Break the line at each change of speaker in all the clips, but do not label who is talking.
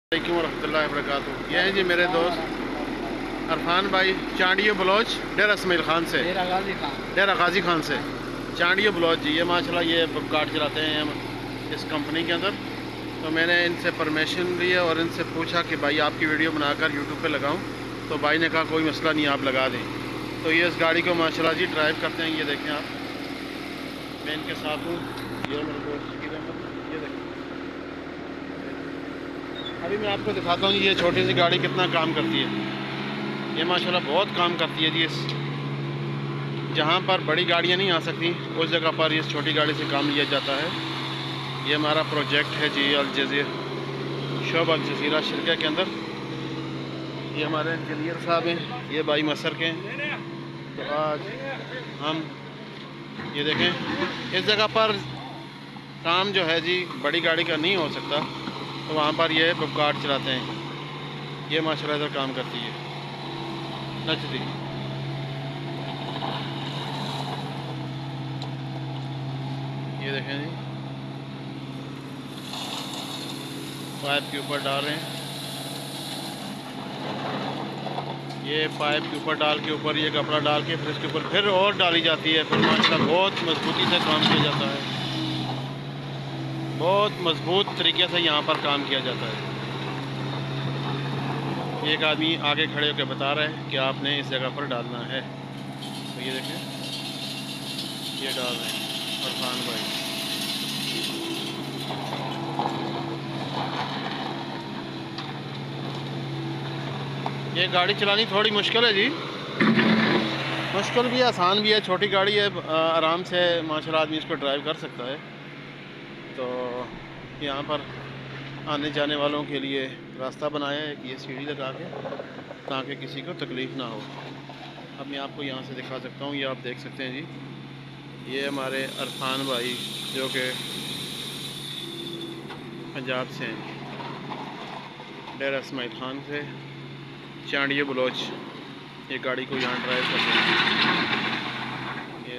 वालेकुम रहमतुल्लाहि वबरकातुहू। ये हैं जी मेरे दोस्त अरफान भाई चांडियो बलोच डेरा इसमाइल ख़ान से, डेरा गाजी खान से चांडियो बलोच जी। ये माशाल्लाह ये कार्ड चलाते हैं हम इस कंपनी के अंदर। तो मैंने इनसे परमिशन ली है और इनसे पूछा कि भाई आपकी वीडियो बनाकर यूट्यूब पे लगाऊं, तो भाई ने कहा कोई मसला नहीं, आप लगा दें। तो ये इस गाड़ी को माशाल्लाह जी ड्राइव करते हैं। ये देखें आप, मैं इनके साथ हूँ। ये मेरे दोस्त शकील अहमद, ये देखें। अभी मैं आपको दिखाता हूँ ये छोटी सी गाड़ी कितना काम करती है। ये माशाल्लाह बहुत काम करती है जी। इस जहाँ पर बड़ी गाड़ियाँ नहीं आ सकती उस जगह पर इस छोटी गाड़ी से काम लिया जाता है। ये हमारा प्रोजेक्ट है जी अल जज़ीरा शोब अल जज़ीरा शिरका के अंदर। ये हमारे इंजीनियर साहब हैं, ये भाई मसर के हैं। तो आज हम ये देखें इस जगह पर काम जो है जी बड़ी गाड़ी का नहीं हो सकता, तो वहाँ पर ये कार्ड चलाते हैं। ये माशाल्लाह इधर काम करती है नचदी। ये देखें जी, पाइप के ऊपर डाल रहे हैं। ये पाइप के ऊपर डाल के ऊपर ये कपड़ा डाल के फिर इसके ऊपर फिर और डाली जाती है। फिर माशाल्लाह बहुत मजबूती से काम किया जाता है, बहुत मजबूत तरीके से यहाँ पर काम किया जाता है। एक आदमी आगे खड़े होकर बता रहा है कि आपने इस जगह पर डालना है। तो ये देखें, ये डाल रहे हैं अरफान भाई। ये गाड़ी चलानी थोड़ी मुश्किल है जी, मुश्किल भी है आसान भी है। छोटी गाड़ी है, आराम से माशाल्लाह आदमी इसको ड्राइव कर सकता है। तो यहाँ पर आने जाने वालों के लिए रास्ता बनाया है कि ये सीढ़ी लगा के, ताकि किसी को तकलीफ़ ना हो। अब मैं आपको यहाँ से दिखा सकता हूँ, ये आप देख सकते हैं जी। ये हमारे अरफान भाई जो कि पंजाब से हैं, डेरा इसमाइल ख़ान से चांडियो बलोच, ये गाड़ी को यहाँ ड्राइव करते हैं। ये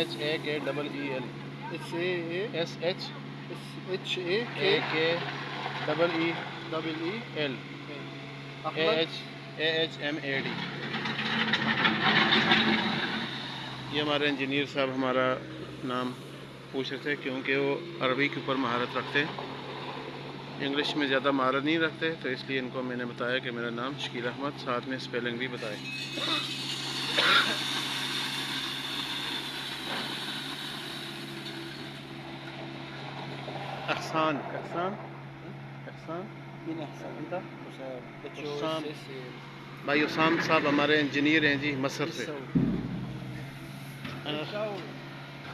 H A K E E L. S A A S H H A K E E L. A H M A D. ये हमारे इंजीनियर साहब हमारा नाम पूछ रहे थे क्योंकि वो अरबी के ऊपर महारत रखते हैं, इंग्लिश में ज़्यादा महारत नहीं रखते। तो इसलिए इनको मैंने बताया कि मेरा नाम शकील अहमद, साथ में स्पेलिंग भी बताएं। अहसान अहसान अहसान उसाम भाई उसाम साहब हमारे इंजीनियर हैं जी मसर से।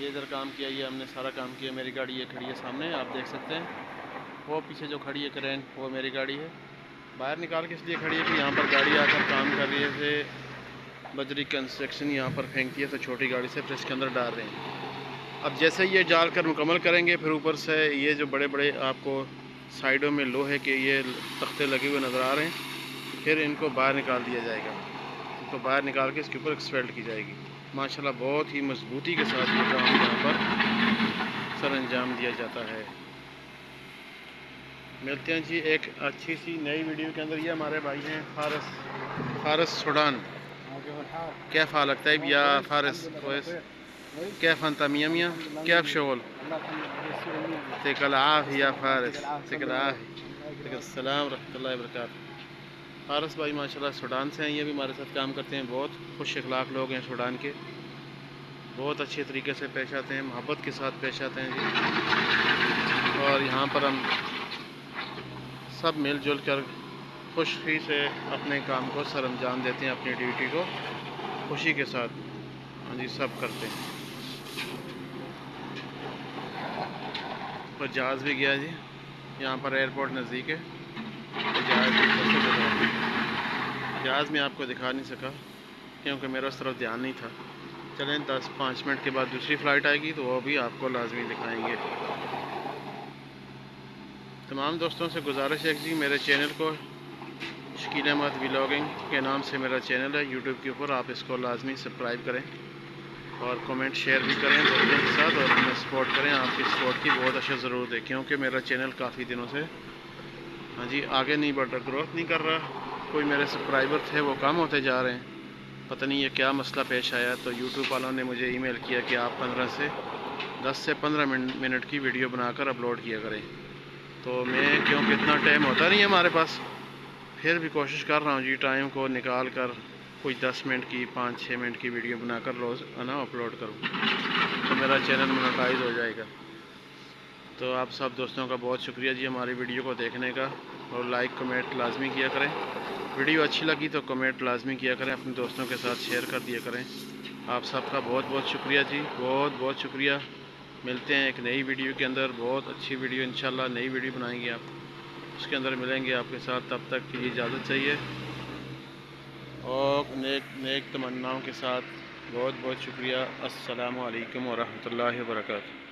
ये इधर काम किया, ये हमने सारा काम किया। मेरी गाड़ी ये खड़ी है सामने, आप देख सकते हैं। वो पीछे जो खड़ी है क्रेन, वो मेरी गाड़ी है। बाहर निकाल के इसलिए खड़ी है कि यहाँ पर गाड़ी आकर काम कर रही है। से बजरी कंस्ट्रक्शन यहाँ पर फेंकती है, तो छोटी गाड़ी से फिर इसके अंदर डाल रहे हैं। अब जैसे ये डाल कर मुकम्मल करेंगे, फिर ऊपर से ये जो बड़े बड़े आपको साइडों में लोहे के ये तख्ते लगे हुए नज़र आ रहे हैं, फिर इनको बाहर निकाल दिया जाएगा। इनको बाहर निकाल के इसके ऊपर एक्सपेल्ट की जाएगी। माशाल्लाह बहुत ही मजबूती के साथ ये काम यहाँ पर सर अंजाम दिया जाता है। मिलते हैं जी एक अच्छी सी नई वीडियो के अंदर। ये हमारे भाई हैं फारस सूडान। कैफ हालक तैब या फारस कोयस, कैफ अंत मियाँ मियाँ, कैफ शोल तिकल आफ या फारस तिकल आफ तिकल सलाम रहमतुल्लाहि व बरकातहू। फारस भाई माशाल्लाह सूडान से हैं, ये भी हमारे साथ काम करते हैं। बहुत खुश अखलाक लोग हैं सूडान के, बहुत अच्छे तरीके से पेश आते हैं, मोहब्बत के साथ पेश आते हैं जी। और यहाँ पर हम सब मिलजुल कर खुशी से अपने काम को सर अंजाम देते हैं, अपनी ड्यूटी को खुशी के साथ हाँ जी सब करते हैं। तो जहाज़ भी गया जी, यहाँ पर एयरपोर्ट नज़दीक है, तो जहाज़ में आपको दिखा नहीं सका। क्योंकि मेरा उस तरफ ध्यान नहीं था। चलें 10-5 मिनट के बाद दूसरी फ़्लाइट आएगी तो वो भी आपको लाजमी दिखाएंगे। तमाम दोस्तों से गुजारिश है कि मेरे चैनल को शकील अहमद व्लॉगिंग के नाम से मेरा चैनल है यूट्यूब के ऊपर, आप इसको लाजमी सब्सक्राइब करें और कमेंट शेयर भी करें दोस्तों के साथ और हमें सपोर्ट करें। आपकी सपोर्ट की बहुत अच्छा ज़रूरत है क्योंकि मेरा चैनल काफ़ी दिनों से हाँ जी आगे नहीं बढ़ रहा, ग्रोथ नहीं कर रहा। कोई मेरे सब्सक्राइबर थे वो कम होते जा रहे हैं, पता नहीं ये क्या मसला पेश आया। तो यूट्यूब वालों ने मुझे ईमेल किया कि आप 10 से 15 मिनट की वीडियो बनाकर अपलोड किया करें। तो मैं क्योंकि इतना टाइम होता नहीं है हमारे पास, फिर भी कोशिश कर रहा हूँ जी टाइम को निकाल कर कोई 10 मिनट की 5-6 मिनट की वीडियो बनाकर रोज़ ना अपलोड करूँ तो मेरा चैनल मोनेटाइज हो जाएगा। तो आप सब दोस्तों का बहुत शुक्रिया जी हमारी वीडियो को देखने का, और लाइक कमेंट लाजमी किया करें। वीडियो अच्छी लगी तो कमेंट लाजमी किया करें, अपने दोस्तों के साथ शेयर कर दिया करें। आप सबका बहुत बहुत शुक्रिया जी, बहुत बहुत शुक्रिया। मिलते हैं एक नई वीडियो के अंदर, बहुत अच्छी वीडियो इंशाल्लाह नई वीडियो बनाएंगे आप, उसके अंदर मिलेंगे आपके साथ। तब तक के लिए इजाज़त चाहिए और नेक नेक तमन्नाओं के साथ बहुत बहुत शुक्रिया। अस्सलामु अलैकुम व रहमतुल्लाहि व बरकातहू।